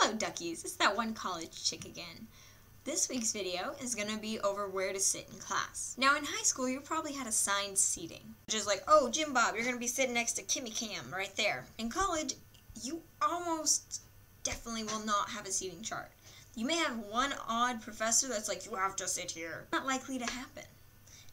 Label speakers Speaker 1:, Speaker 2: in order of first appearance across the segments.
Speaker 1: Hello duckies, it's that one college chick again. This week's video is going to be over where to sit in class. Now in high school you probably had assigned seating, which is like, oh Jim Bob, you're going to be sitting next to Kimmy Cam right there. In college, you almost definitely will not have a seating chart. You may have one odd professor that's like, you have to sit here. Not likely to happen.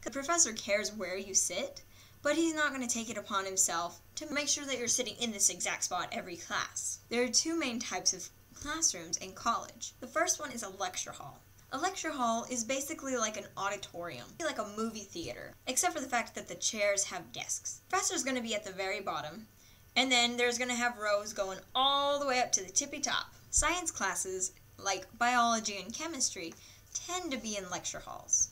Speaker 1: The professor cares where you sit, but he's not going to take it upon himself to make sure that you're sitting in this exact spot every class. There are two main types of classrooms in college. The first one is a lecture hall. A lecture hall is basically like an auditorium, like a movie theater, except for the fact that the chairs have desks. The professor's going to be at the very bottom, and then there's going to have rows going all the way up to the tippy top. Science classes, like biology and chemistry, tend to be in lecture halls.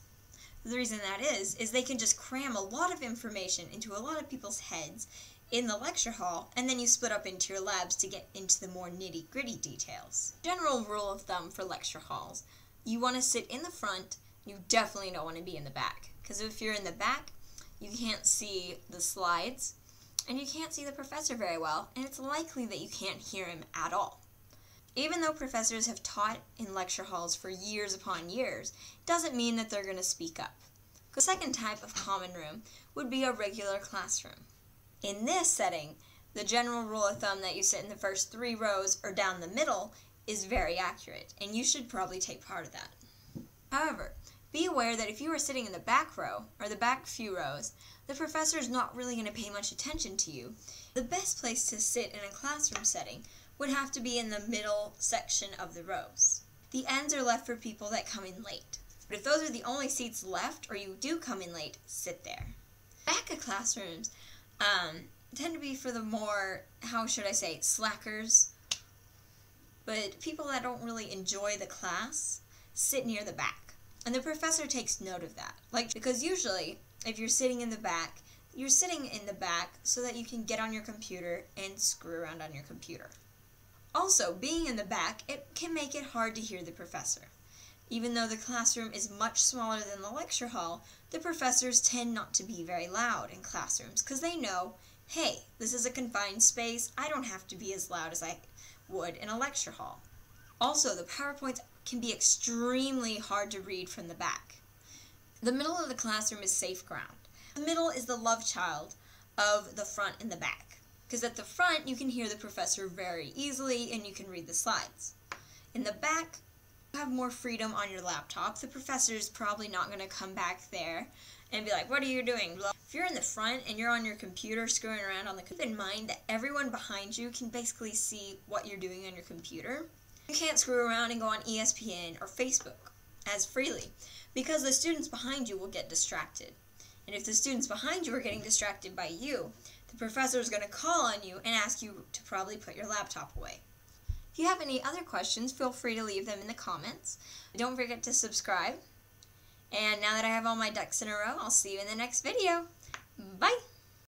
Speaker 1: The reason that is they can just cram a lot of information into a lot of people's heads in the lecture hall, and then you split up into your labs to get into the more nitty-gritty details. General rule of thumb for lecture halls: you want to sit in the front, you definitely don't want to be in the back. Because if you're in the back, you can't see the slides, and you can't see the professor very well, and it's likely that you can't hear him at all. Even though professors have taught in lecture halls for years upon years, it doesn't mean that they're going to speak up. The second type of common room would be a regular classroom. In this setting, the general rule of thumb that you sit in the first 3 rows or down the middle is very accurate, and you should probably take part of that. However, be aware that if you are sitting in the back row, or the back few rows, the professor is not really going to pay much attention to you. The best place to sit in a classroom setting would have to be in the middle section of the rows. The ends are left for people that come in late. But if those are the only seats left, or you do come in late, sit there. Back of classrooms tend to be for the more, how should I say, slackers. But people that don't really enjoy the class sit near the back. And the professor takes note of that. Because usually, if you're sitting in the back, you're sitting in the back so that you can get on your computer and screw around on your computer. Also, being in the back, it can make it hard to hear the professor. Even though the classroom is much smaller than the lecture hall, the professors tend not to be very loud in classrooms because they know, hey, this is a confined space, I don't have to be as loud as I would in a lecture hall. Also, the PowerPoints can be extremely hard to read from the back. The middle of the classroom is safe ground. The middle is the love child of the front and the back, because at the front you can hear the professor very easily and you can read the slides. In the back, you have more freedom on your laptop. The professor is probably not going to come back there and be like, what are you doing? If you're in the front and you're on your computer screwing around on the computer, keep in mind that everyone behind you can basically see what you're doing on your computer. You can't screw around and go on ESPN or Facebook as freely because the students behind you will get distracted. And if the students behind you are getting distracted by you, the professor is going to call on you and ask you to probably put your laptop away. If you have any other questions, feel free to leave them in the comments. Don't forget to subscribe. And now that I have all my ducks in a row, I'll see you in the next video. Bye!